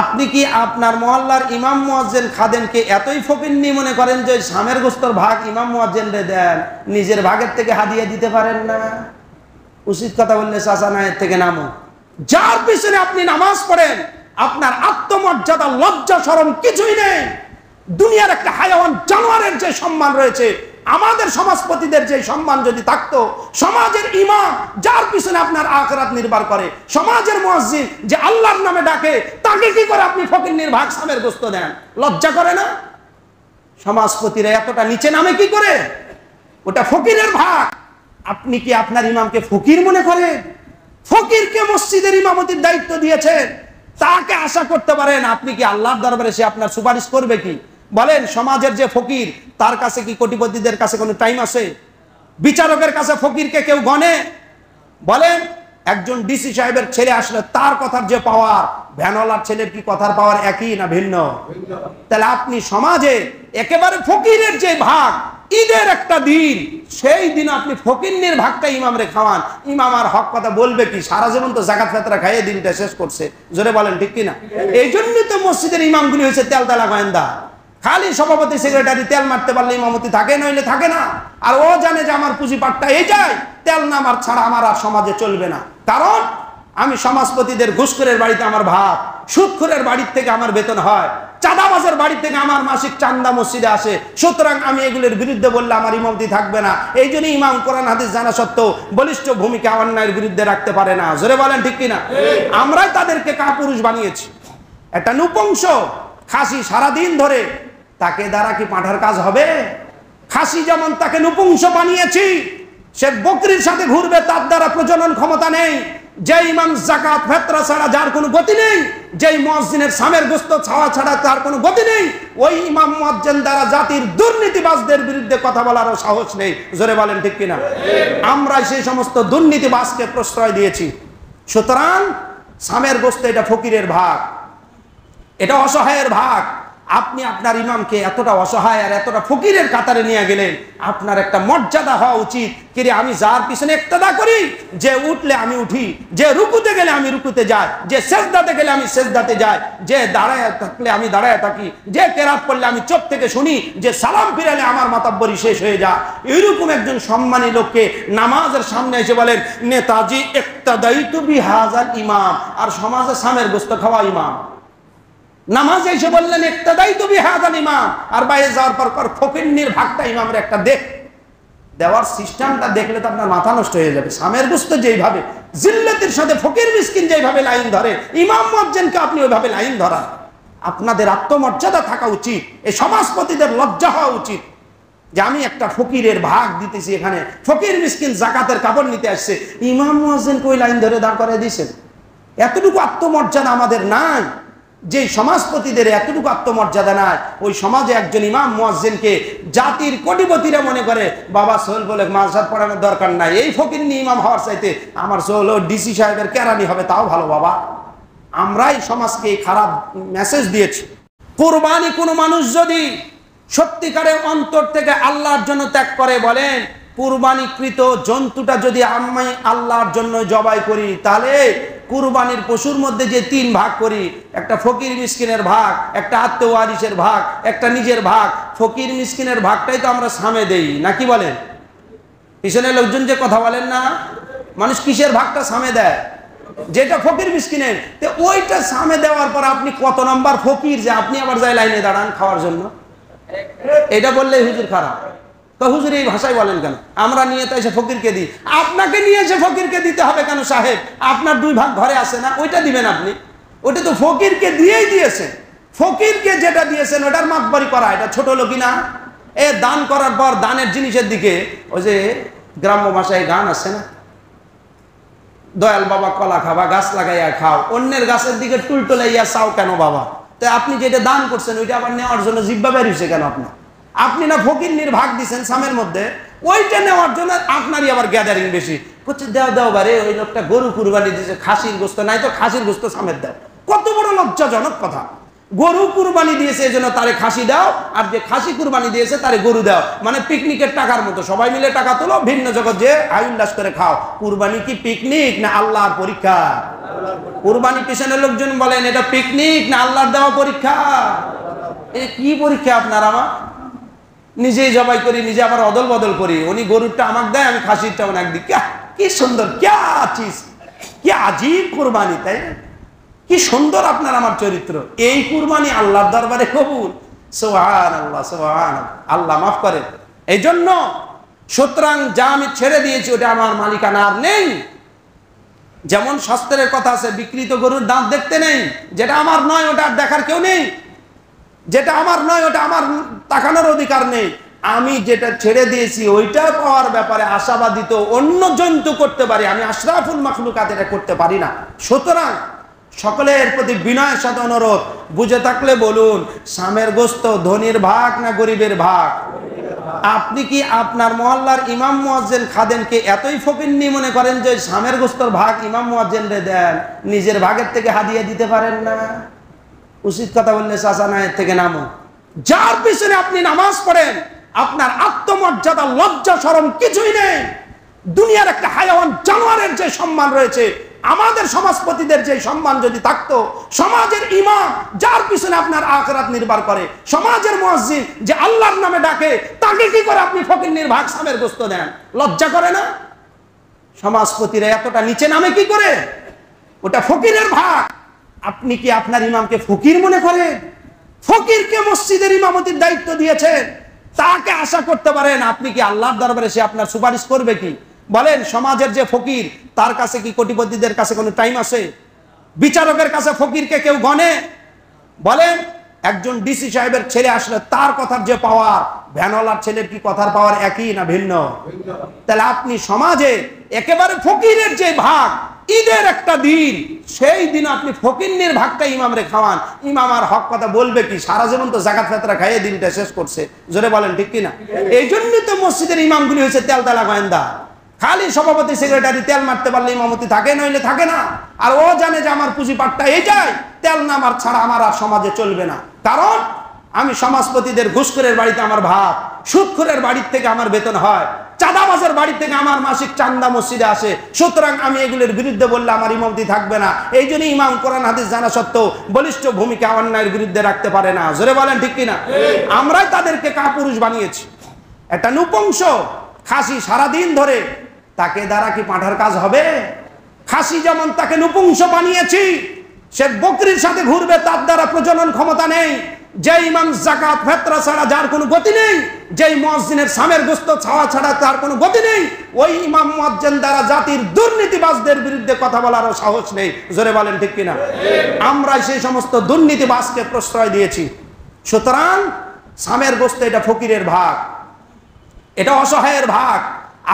আপনি কি আপনার মহল্লার ইমাম মুয়াজ্জিন খাদেমকে এতই ফকিন্নি মনে করেন যে শামের গোস্তর ভাগ ইমাম মুয়াজ্জিনরে দেন, নিজের ভাগের থেকে হাদিয়া দিতে পারেন না? উচিত কথা বললে চাচা না এর থেকে নামো। যার পিছনে আপনি নামাজ পড়েন, আপনার আত্মমর্যাদা লজ্জা শরম কিছুই নেই। দুনিয়ার একটা হায়াওয়ান জানোয়ারের যে সম্মান রয়েছে, আমাদের সমাজপতিদের যে সম্মান যদি থাকতো, সমাজের ইমাম যার পিছনে আপনার আখিরাত নির্ভর করে, সমাজের মুয়াজ্জিন যে আল্লাহর নামে ডাকে, তাকে কি করে আপনি ফকিন্নির ভাগ শামের গোস্ত দেন? লজ্জা করে না? সমাজপতিরা এতটা নিচে নামে কি করে? ওটা ফকিরের ভাগ। আপনি কি আপনার ইমামকে ফকির মনে করেন? ফকিরকে মসজিদের ইমামতির দায়িত্ব দিয়েছেন, তাকে আশা করতে পারেন আপনি কি আল্লাহর দরবারে সে আপনার সুপারিশ করবে কি? বলেন, সমাজের যে ফকির তার কাছে কি কোটিপতিদের কাছে কোনো টাইম আছে? বিচারকের কাছে ফকিরকে কেউ গণে? বলেন, একজন ডিসি সাহেবের ছেলে আসলে তার কথার যে পাওয়ার, ভ্যানওয়ালার ছেলের কি কথার পাওয়ার একই না ভিন্ন? তাহলে আপনি সমাজে একেবারে ফকিরের যে ভাগ, ঈদের একটা দিন, সেই দিন আপনি ফকিন্নির ভাগটা ইমামরে খাওয়ান, ইমাম আর হক কথা বলবে কি? সারা জীবন তো জাকাত ফেতরা খাইয়ে দিনটা শেষ করছে। জোরে বলেন ঠিক কিনা? এই জন্যই তো মসজিদের ইমামগুলি হয়েছে তেলতেলা গোয়েন্দা। খালি সভাপতি সেক্রেটারি তেল মারতে পারলে ইমামতি থাকে, নইলে থাকে না। আর ও জানে যে আমার পুঁজিপাটটা এই যায়, তেল না মার ছাড়া আমার আর সমাজে চলবে না। কারণ আমি সমাজপতিদের ঘুষখোরের বাড়িতে আমার ভাত, সুদখোরের বাড়ির থেকে আমার বেতন হয়, চাঁদাবাজের বাড়ি থেকে আমার মাসিক চান্দা মসজিদে আসে। সুতরাং আমি এগুলোর বিরুদ্ধে বললে আমার ইমামতি থাকবে না। এই জন্য ইমাম কোরআন হাদিস জানা সত্ত্বেও বলিষ্ঠ ভূমিকা অন্যায়ের বিরুদ্ধে রাখতে পারে না। জোরে বলেন ঠিক কিনা? আমরাই তাদেরকে কাপুরুষ বানিয়েছি। একটা নৃপংস খাসি সারাদিন ধরে, তাকে দ্বারা কি পাঁঠার কাজ হবে? খাসি যেমন তাকে নৃপংস বানিয়েছি, সে বকরির সাথে ঘুরবে, তার দ্বারা প্রজনন ক্ষমতা নেই। যে ইমাম যাকাত ফিতরা ছাড়া যার কোনো গতি নেই, যে মুয়াজ্জিনের শামের গোশত ছাওয়া ছাড়া তার কোনো গতি নেই, ওই ইমাম মুয়াজ্জিন দ্বারা জাতির দুর্নীতিবাজদের বিরুদ্ধে কথা বলারও সাহস নেই। জোরে বলেন ঠিক কিনা? আমরা সেই সমস্ত দুর্নীতিবাজকে প্রশ্রয় দিয়েছি। সুতরাং শামের গোশত এটা ফকিরের ভাগ, এটা অসহায়ের ভাগ। আপনি আপনার ইমামকে এতটা অসহায় আর এতটা ফকিরের কাতারে নিয়ে গেলেন, আপনার একটা মর্যাদা হওয়া উচিত। কিরে, আমি যার পিছনে ইক্তেদা করি, যে উঠলে আমি উঠি, যে রুকুতে গেলে আমি রুকুতে যাই, যে সেজদাতে গেলে আমি সেজদাতে যাই, যে দাঁড়ায় থাকলে আমি দাঁড়ায় থাকি, যে কেরাত পড়লে আমি চোখ থেকে শুনি, যে সালাম ফিরালে আমার মাতাব্বরি শেষ হয়ে যায়। এইরকম একজন সম্মানী লোককে নামাজের সামনে এসে বলেন, নেতাজি ইক্তাদাইতু বিহাযাল ইমাম, আর সমাজে শামের গোশত খাওয়া ইমাম। নামাজে এসে বললেন ইক্তাদাইতু বিহাযাল ইমাম, আর বাইরে যাওয়ার পর ফকিন্নির ভাগটা ইমামের একটা দেওয়ার সিস্টেমটা দেখলে তো আপনার মাথা নষ্ট হয়ে যাবে। শামের গোশত যেইভাবে জিল্লাতের সাথে ফকির মিসকিন যেইভাবে লাইন ধরে, ইমাম মুয়াজ্জিনকে আপনি ওইভাবে লাইন ধরান। আপনাদের আত্মমর্যাদা থাকা উচিত, এই সমাজপতিদের লজ্জা হওয়া উচিত যে আমি একটা ফকিরের ভাগ দিতেছি। এখানে ফকির মিসকিন যাকাতের কাপড় নিতে আসছে, ইমাম মুয়াজ্জিনকে ওই লাইন ধরে দাঁড় করায় দিয়েছেন। এতটুকু আত্মমর্যাদা আমাদের নাই। যে সমাজপতিদের এতটুকু আত্মমর্যাদা নাই, ওই সমাজে একজন ইমাম মুয়াজ্জিনকে জাতির কোটিপতিরা মনে করে বাবা সোহেল বলে মাদ্রাসা পড়ানোর দরকার নাই, এই ফকিন্নি ইমাম হওয়ার চাইতে আমার সোহেল ডিসি সাহেবের কেরানি হবে তাও ভালো। বাবা, আমরাই সমাজকে এই খারাপ মেসেজ দিয়েছি। কুরবানি কোনো মানুষ যদি সত্যিকারের অন্তর থেকে আল্লাহর জন্য ত্যাগ করে, বলেন কুরবানিকৃত জন্তুটা যদি আমি আল্লাহর জন্য জবাই করি, তাহলে কুরবানির পশুর মধ্যে যে 3 ভাগ করি, একটা ফকির মিসকিনের ভাগ, একটা আত্মীয় ওয়ারিসের ভাগ, একটা নিজের ভাগ, ফকির মিসকিনের ভাগটাই তো আমরা সামে দেই নাকি? বলেন, পিছনে লোকজন যে কথা বলেন না, মানুষ কিসের ভাগটা সামে দেয়? যেটা ফকির মিসকিনের, তো ওইটা সামে দেওয়ার পর আপনি কত নম্বর ফকির যে আপনি আবার যাই লাইনে দাঁড়ান খাওয়ার জন্য? এটা বললেই হুজুর খারাপ। তো হুজুর এই ভাষায় বলেন কেন? আমরা নিয়ে তো এসে ফকিরকে দিই। আপনাকে নিয়ে এসে ফকিরকে দিতে হবে কেন সাহেব? আপনার 2 ভাগ ঘরে আছে না, ওইটা দিবেন আপনি। ওটা তো ফকিরকে দিয়েই দিয়েছেন। ফকিরকে যেটা দিয়েছেন ওটার মাতবারি করা এটা ছোট লোকই না। এ দান করার পর দানের জিনিসের দিকে ওই যে গ্রাম্য ভাষায় গান আছে না, দয়াল বাবা কলা খাবা গাছ লাগাইয়া খাও, অন্যের গাছের দিকে টুলটুলাইয়া চাও কেন বাবা? তো আপনি যেটা দান করছেন ওইটা আবার নেওয়ার জন্য জিব্বা বেরিয়েছে কেন আপনার? আপনি না ফকিন্নির ভাগ দিচ্ছেন সামের মধ্যে, ওইটা নেওয়ার জন্য আপনারই আবার গ্যাদারিং বেশি করছে। দাও বারে, ওই লোকটা গরু কুরবানি দিয়েছে, খাসির গোস্ত নাই তো খাসির গোস্ত সামের দাও। কত বড় লজ্জাজনক কথা! গরু কুরবানি দিয়েছে এজন্য তারে খাসি দাও, আর যে খাসি কুরবানি দিয়েছে তারে গরু দাও। মানে পিকনিকের টাকার মতো সবাই মিলে টাকা তোলো, ভিন্ন জগৎ যে আয় উল্লাস করে খাও। কুরবানি কি পিকনিক না আল্লাহর পরীক্ষা? কুরবানি পিছনে লোকজন বলেন এটা পিকনিক না আল্লাহর দেওয়া পরীক্ষা। এ কি পরীক্ষা আপনার আমার? নিজেই জবাই করি, নিজে আবার অদল বদল করি। উনি গরুরটা আমাকে দেয়, আমি খাসিরটা ওনাকে দিই। কি সুন্দর, ক্যা চিজ, কি আজীব কুরবানি, তাই না? কি সুন্দর আপনার আমার চরিত্র। এই কুরবানি আল্লাহর দরবারে কবুল। সুবহানাল্লাহ, সুবহানাল্লাহ, আল্লাহ মাফ করেন। এই জন্য সুতরাং যা আমি ছেড়ে দিয়েছি ওটা আমার মালিকানা আর নেই। যেমন শাস্ত্রের কথা আছে, বিকৃত গরুর দাঁত দেখতে নেই। যেটা আমার নয় ওটা আর দেখার কেউ নেই, যেটা আমার নয় ওটা আমার তাকানোর অধিকার নেই। আমি যেটা ছেড়ে দিয়েছি ওইটা পাওয়ার ব্যাপারে আশাবাদী তো অন্য জন্তু করতে পারি, আমি আশরাফুল মাখলুকাত এটা করতে পারি না। সুতরাং সকলের প্রতি বিনয়ের সাথে অনুরোধ, বুঝে থাকলে বলুন, সামের গোস্ত ধনীর ভাগ না গরিবের ভাগ? আপনি কি আপনার মহল্লার ইমাম মুয়াজ্জিন খাদেমকে এতই ফকিন্নি মনে করেন যে সামের গোস্তর ভাগ ইমাম মুয়াজ্জিনরে দেন, নিজের ভাগের থেকে হাদিয়া দিতে পারেন না? উচিত কথা বললে চাচা না এর থেকে নামো। যার পিছনে আপনি নামাজ পড়েন আপনার আত্মমর্যাদা লজ্জা শরম কিছুই নেই। দুনিয়ার একটা হায়াওয়ান জানোয়ারের যে সম্মান রয়েছে, আমাদের সমাজপতিদের যে সম্মান যদি থাকতো, সমাজের ইমাম যার পিছনে আপনার আখিরাত নির্ভর করে, সমাজের মুয়াজ্জিন যে আল্লাহর নামে ডাকে, তাকে কি করে আপনি ফকিন্নির ভাগ সামের গোস্ত দেন? লজ্জা করে না? সমাজপতিরা এতটা নিচে নামে কি করে? ওটা ফকিরের ভাগ। আপনি কি আপনার ইমামকে ফকির মনে করেন? ফকিরকে মসজিদের ইমামতির দায়িত্ব দিয়েছেন, তাকে আশা করতে পারেন আপনি কি আল্লাহর দরবারে সে আপনার সুপারিশ করবে কি? বলেন, সমাজের যে ফকির তার কাছে কি কোটিপতিদের কাছে কোনো টাইম আছে? বিচারকের কাছে ফকিরকে কেউ গণে? বলেন, একজন ডিসি সাহেবের ছেলে আসলে তার কথার যে পাওয়ার, ভ্যানওয়ালার ছেলের কি কথার পাওয়ার একই না ভিন্ন? তাহলে আপনি সমাজে একেবারে ফকিরের যে ভাগ, ঈদের একটা দিন, সেই দিন আপনি ফকিন্নির ভাগটা ইমামরে খাওয়ান, ইমাম আর হক কথা বলবে কি? সারা জীবন তো জাকাত ফেতরা খাইয়ে দিনটা শেষ করছে। জোরে বলেন ঠিক কিনা? এই জন্যই তো মসজিদের ইমামগুলি হয়েছে তেলতেলা গোয়েন্দা। খালি সভাপতি সেক্রেটারি তেল মারতে পারলে ইমামতি থাকে, নইলে থাকে না। আর ও জানে যে আমার পুঁজিপাটটা এই যায়, তেল না মার ছাড়া আমার আর সমাজে চলবে না। কারণ আমি সমাজপতিদের ঘুষখোরের বাড়িতে আমার ভাত, সুদখোরের বাড়ির থেকে আমার বেতন হয়, চাঁদাবাজের বাড়ি থেকে আমার মাসিক চান্দা মসজিদে আসে। সুতরাং আমি এগুলোর বিরুদ্ধে বললে আমার ইমামতি থাকবে না। এই জন্য ইমাম কোরআন হাদিস জানা সত্ত্বেও বলিষ্ঠ ভূমিকা অন্যায়ের বিরুদ্ধে রাখতে পারে না। জোরে বলেন ঠিক কিনা? আমরাই তাদেরকে কাপুরুষ বানিয়েছি। একটা নৃপংস খাসি সারাদিন ধরে, তাকে দ্বারা কি পাঁঠার কাজ হবে? খাসি যেমন তাকে নৃপংস বানিয়েছি, সে বকরির সাথে ঘুরবে, তার দ্বারা প্রজনন ক্ষমতা নেই। যে ইমাম যাকাত ফিতরা ছাড়া যার কোনো গতি নেই, যে মুয়াজ্জিনের সামের গোশত ছাওয়া ছাড়া তার কোনো গতি নেই, ওই ইমাম মুয়াজ্জিন দ্বারা জাতির দুর্নীতিবাজদের বিরুদ্ধে কথা বলারও সাহস নেই। জোরে বলেন ঠিক কিনা? আমরা সেই সমস্ত দুর্নীতিবাজকে প্রশ্রয় দিয়েছি। সুতরাং সামের গোশত এটা ফকিরের ভাগ, এটা অসহায়ের ভাগ।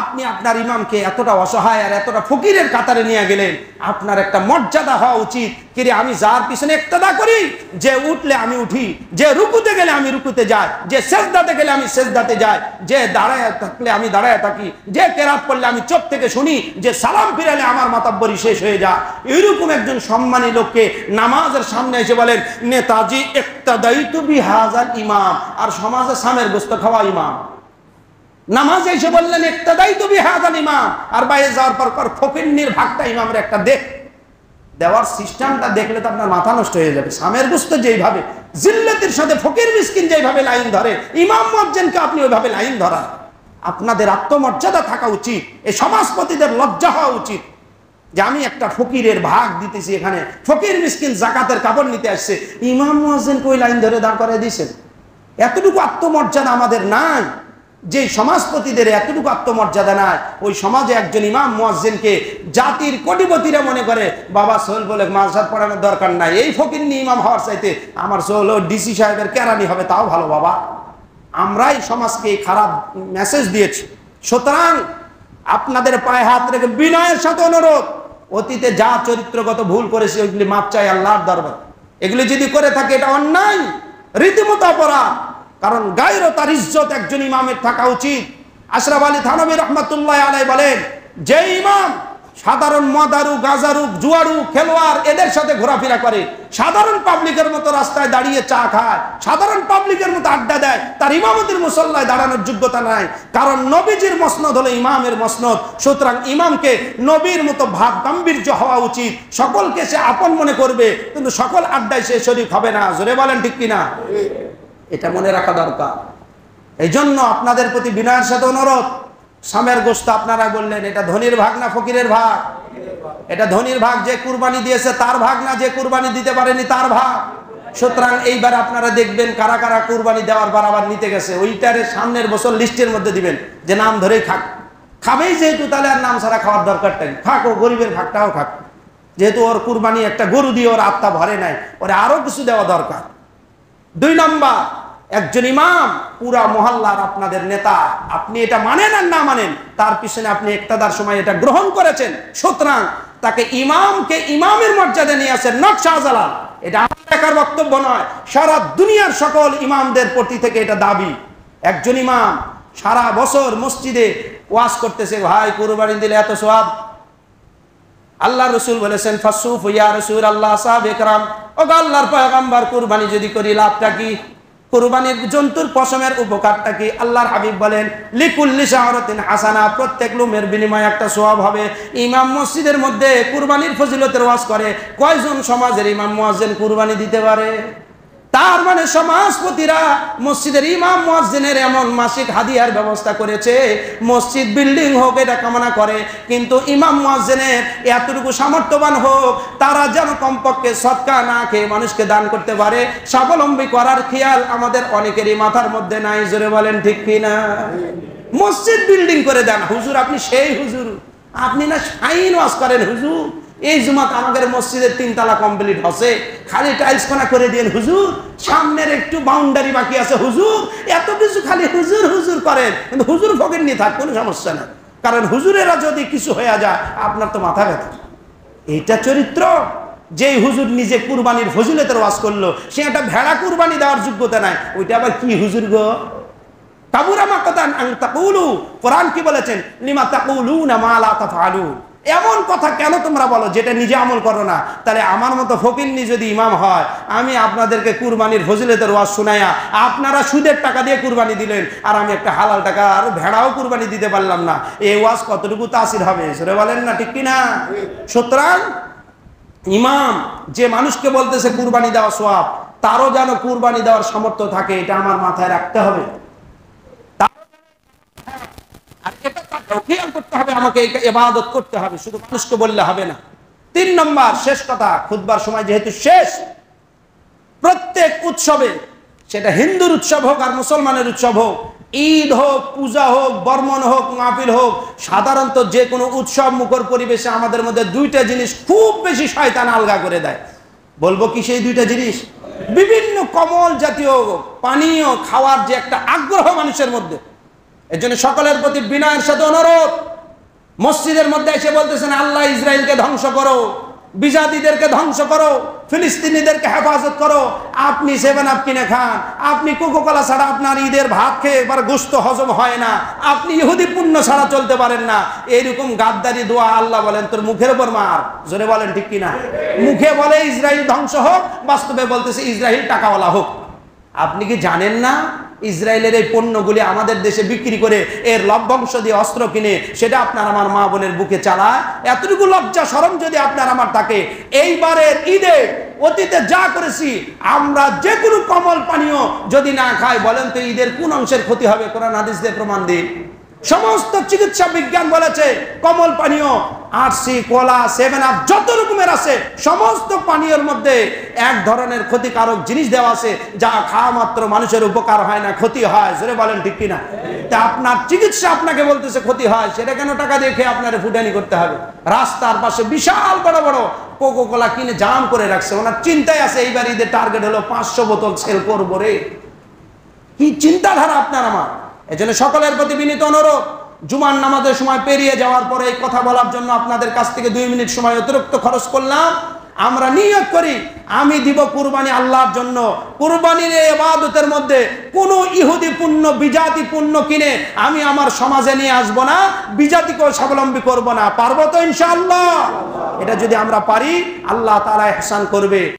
আপনি আপনার ইমামকে এতটা অসহায় আর এতটা ফকিরের কাতারে নিয়ে গেলেন, আপনার একটা মর্যাদা হওয়া উচিত। কিরে, আমি যার পিছনে ইক্তেদা করি, যে উঠলে আমি উঠি, যে রুকুতে গেলে আমি রুকুতে যাই, যে সেজদাতে গেলে আমি সেজদাতে যাই, যে দাঁড়ায় থাকলে আমি দাঁড়ায় থাকি, যে কেরাত পড়লে আমি চোখ থেকে শুনি, যে সালাম ফিরালে আমার মাতাব্বরি শেষ হয়ে যায়। এইরকম একজন সম্মানী লোককে নামাজের সামনে এসে বলেন, নেতাজি ইক্তাদাইতু বিহাযাল ইমাম, আর সমাজে সামের গোশত খাওয়া ইমাম। নামাজে এসে বললেন ইক্তাদাইতু বিহাযাল ইমাম, আর বাইরে যাওয়ার পর ফকিন্নির ভাগটা ইমামের একটা দেওয়ার সিস্টেমটা দেখলে তো আপনার মাথা নষ্ট হয়ে যাবে। সামের গোশত যেইভাবে জিল্লাতের সাথে ফকির মিসকিন যেইভাবে লাইন ধরে, ইমাম মুয়াজ্জিনকে আপনি ওইভাবে লাইন ধরা। আপনাদের আত্মমর্যাদা থাকা উচিত, এই সমাজপতিদের লজ্জা হওয়া উচিত যে আমি একটা ফকিরের ভাগ দিতেছি। এখানে ফকির মিসকিন যাকাতের কাপড় নিতে আসছে, ইমাম মুয়াজ্জিনকে ওই লাইন ধরে দাঁড় করায় দিয়েছেন। এতটুকু আত্মমর্যাদা আমাদের নাই। যে সমাজপতিদের এতটুকু আত্মমর্যাদা নাই, ওই সমাজে একজন ইমাম মুয়াজ্জিনকে জাতির কোটিপতিরা মনে করে বাবা সোহেল বলে মাযহাব পড়ানোর দরকার নাই, এই ফকিন্নি ইমাম হওয়ার চাইতে আমার সোহেল ডিসি সাহেবের কেরানি হবে তাও ভালো। বাবা, আমরাই সমাজকে খারাপ মেসেজ দিয়েছি। সুতরাং আপনাদের পায়ে হাত রেখে বিনয়ের সাথে অনুরোধ, অতীতে যা চরিত্রগত ভুল করেছে ওইগুলি মাপ চাই আল্লাহর দরবার। এগুলি যদি করে থাকে এটা অন্যায়, রীতিমতো অপরাধ। কারণ গায়রত আর ইজ্জত একজন ইমামের থাকা উচিত। আশরাফ আলী থানভী রহমাতুল্লাহ আলাইহি বলেন, যে ইমাম সাধারণ মদারু, গাজারু, জুয়ারু, খেলোয়াড় এদের সাথে ঘোরাফেরা করে, সাধারণ পাবলিকের মতো রাস্তায় দাঁড়িয়ে চা খায়, সাধারণ পাবলিকের মতো আড্ডা দেয়, তার ইমামতির মুসল্লায় দাঁড়ানোর যোগ্যতা নাই। কারণ নবীজির মসনদ হলো ইমামের মসনদ। সুতরাং ইমামকে নবীর মতো ভাব গাম্ভীর্য হওয়া উচিত। সকলকে সে আপন মনে করবে, কিন্তু সকল আড্ডায় সে শরীক হবে না। জোরে বলেন ঠিক কিনা? এটা মনে রাখা দরকার। এই জন্য আপনাদের প্রতি বিনয়ের সাথে অনুরোধ, সামের গোশত আপনারা বললেন এটা ধনীর ভাগ না ফকিরের ভাগ? এটা ধনীর ভাগ, যে কুরবানি দিয়েছে তার ভাগ না যে কুরবানি দিতে পারেনি তার ভাগ। সুতরাং এইবার আপনারা দেখবেন কারা কারা কুরবানি দেওয়ার বার আবার নিতে গেছে, ওইটারে সামনের বছর লিস্টের মধ্যে দিবেন যে নাম ধরেই খাক। খাবেই যেহেতু, তাহলে আর নাম ছাড়া খাওয়ার দরকারটা নেই, খাক, ও গরিবের ভাগটাও খাক। যেহেতু ওর কুরবানি একটা গরু দিয়ে ওর আত্মা ভরে নাই, ওরে আরো কিছু দেওয়া দরকার। 2 নম্বর, একজন ইমাম পুরা মহল্লার আপনাদের নেতা, আপনি এটা মানেন আর না মানেন, তার পিছনে আপনি ইক্তেদার সময় এটা গ্রহণ করেছেন। সুতরাং তাকে ইমামকে ইমামের মর্যাদা নিয়ে আসেন, নট শাহজালাল। এটা আমার একার বক্তব্য নয়, সারা দুনিয়ার সকল ইমামদের প্রতি থেকে এটা দাবি। একজন ইমাম সারা বছর মসজিদে ওয়াজ করতেছে, ভাই কুরবানি দিলে এত সওয়াব। আল্লাহ রসুল বলেছেন ফাসুফ ইয়া রাসূল আল্লাহ সাহাব একরাম, ও আল্লাহর পয়গম্বর কুরবানি যদি করি লাভটা কি? কুরবানির জন্তুর পশমের উপকারটা কি? আল্লাহর হাবিব বলেন লিকুল্লি শাহরাতিন হাসানা, প্রত্যেক লুমের বিনিময়ে একটা সওয়াব হবে। ইমাম মসজিদের মধ্যে কুরবানির ফজিলতের ওয়াজ করে, কয়জন সমাজের ইমাম মুয়াজ্জিন কুরবানি দিতে পারে? তার মানে সমাজপতিরা মসজিদের ইমাম মুয়াজ্জিনের এমন মাসিক হাদিয়ার ব্যবস্থা করেছে, মসজিদ বিল্ডিং হোক এটা কামনা করে, কিন্তু ইমাম মুয়াজ্জিনের এতটুকু সামর্থ্যবান হোক, তারা যেন কমপক্ষে সদকা না খেয়ে মানুষকে দান করতে পারে। স্বাবলম্বী করার খেয়াল আমাদের অনেকেরই মাথার মধ্যে নাই। জোরে বলেন ঠিক কিনা? মসজিদ বিল্ডিং করে দেন হুজুর, আপনি সেই হুজুর, আপনি না শাইন ওয়াজ করেন হুজুর। এই জুমাত আমাদের মসজিদের 3 তলা কমপ্লিট হচ্ছে, খালি টাইলস কোনা করে দিন হুজুর, সামনের একটু বাউন্ডারি বাকি আছে হুজুর, এত কিছু খালি হুজুর হুজুর করেন। কিন্তু হুজুর ফকির নিয়ে থাক, কোনো সমস্যা না, কারণ হুজুরেরা যদি কিছু হয়ে যায় আপনার তো মাথা ব্যথা। এইটা চরিত্র? যেই হুজুর নিজে কুরবানির ফজিলতের ওয়াজ করলো, সে একটা ভেড়া কুরবানি দেওয়ার যোগ্যতা নাই, ওইটা আবার কি হুজুর গো? কাবুরা মাকাতান আন তাকুলু, কোরআন কি বলেছেন? লিমা তাকুলুনা মা লা তাফআলুন, এমন কথা কেন তোমরা বলো যেটা নিজে আমল করো না? তাহলে আমার মতো ফকিন্নি যদি ইমাম হয়, আমি আপনাদেরকে কুরবানির ফজিলতের ওয়াজ শোনায়া আপনারা সুদের টাকা দিয়ে কুরবানি দিলেন, আর আমি একটা হালাল টাকা আর ভেড়াও কুরবানি দিতে পারলাম না, এই ওয়াজ কতটুকু তাসির হবে? সেটা বলেন না, ঠিক কিনা? সুতরাং ইমাম যে মানুষকে বলতেছে কুরবানি দেওয়া সওয়াব, তারও যেন কুরবানি দেওয়ার সামর্থ্য থাকে, এটা আমার মাথায় রাখতে হবে। আর এটা তাকেও খেয়াল করতে হবে, আমাকে ইবাদত করতে হবে, শুধু মানুষকে বললে হবে না। 3 নম্বর শেষ কথা, খুতবার সময় যেহেতু শেষ, প্রত্যেক উৎসবে, সেটা হিন্দুর উৎসব হোক আর মুসলমানের উৎসব হোক, ঈদ হোক, পূজা হোক, বর্মন হোক, মাহফিল হোক, সাধারণত যে কোনো উৎসব মুখর পরিবেশে আমাদের মধ্যে 2টা জিনিস খুব বেশি শয়তান আলগা করে দেয়। বলবো কি সেই 2টা জিনিস? বিভিন্ন কমল জাতীয় পানীয় খাওয়ার যে একটা আগ্রহ মানুষের মধ্যে। এর জন্য সকলের প্রতি বিনয়ের সাথে অনুরোধ, মসজিদের মধ্যে এসে বলতেছেন আল্লাহ ইসরায়েলকে ধ্বংস করো, বিজাতিদেরকে ধ্বংস করো, ফিলিস্তিনিদেরকে হেফাজত করো, আপনি 7 আপ কিনে খান, আপনি কোকোকোলা ছাড়া আপনার ঈদের ভাত খেয়ে এবার গোশত হজম হয় না, আপনি ইহুদি পুণ্য ছাড়া চলতে পারেন না, এইরকম গাদ্দারি দোয়া আল্লাহ বলেন তোর মুখের উপর মার। জোরে বলেন ঠিক কিনা? মুখে বলে ইসরায়েল ধ্বংস হোক, বাস্তবে বলতেছে ইসরায়েল টাকাওয়ালা হোক। আপনি কি জানেন না ইসরায়েলের এই পণ্যগুলি আমাদের দেশে বিক্রি করে এর লভ্যাংশ দিয়ে অস্ত্র কিনে সেটা আপনার আমার মা বোনের বুকে চালায়? এতটুকু লজ্জা শরম যদি আপনার আমার থাকে, এইবারের ঈদে অতীতে যা করেছি আমরা, যে কোনো কমল পানীয় যদি না খাই, বলেন তো ঈদের কোন অংশের ক্ষতি হবে? কোরআন হাদিস দিয়ে প্রমাণ দিন। সমস্ত চিকিৎসা বিজ্ঞান বলেছে কমল পানীয়, আরসি, কোলা, 7 আপ যত রকমের আছে, সমস্ত পানীয়ের মধ্যে এক ধরনের ক্ষতিকারক জিনিস দেওয়া আছে, যা খাওয়া মাত্র মানুষের উপকার হয় না, ক্ষতি হয়। জোরে বলেন ঠিক কিনা? তা আপনার চিকিৎসা আপনাকে বলতেছে ক্ষতি হয়, সেটা কেন টাকা দিয়ে খেয়ে আপনার ফুটানি করতে হবে? রাস্তার পাশে বিশাল বড় বড় কোকোকোলা কিনে জাম করে রাখছে, ওনার চিন্তায় আছে এইবার ঈদের টার্গেট হলো 500 বোতল সেল করবো রে। কি চিন্তাধারা আপনার আমার! এজন্য সকলের প্রতি বিনীত অনুরোধ, জুমার নামাজের সময় পেরিয়ে যাওয়ার পরে এই কথা বলার জন্য আপনাদের কাছ থেকে 2 মিনিট সময় অতিরিক্ত খরচ করলাম। আমরা নিয়ত করি আমি দিব কুরবানি আল্লাহর জন্য, কুরবানির এই ইবাদতের মধ্যে কোনো ইহুদি পণ্য বিজাতি পণ্য কিনে আমি আমার সমাজে নিয়ে আসব না, বিজাতিকেও স্বাবলম্বী করব না। পারবো তো ইনশাআল্লাহ? এটা যদি আমরা পারি আল্লাহ তাআলা ইহসান করবে।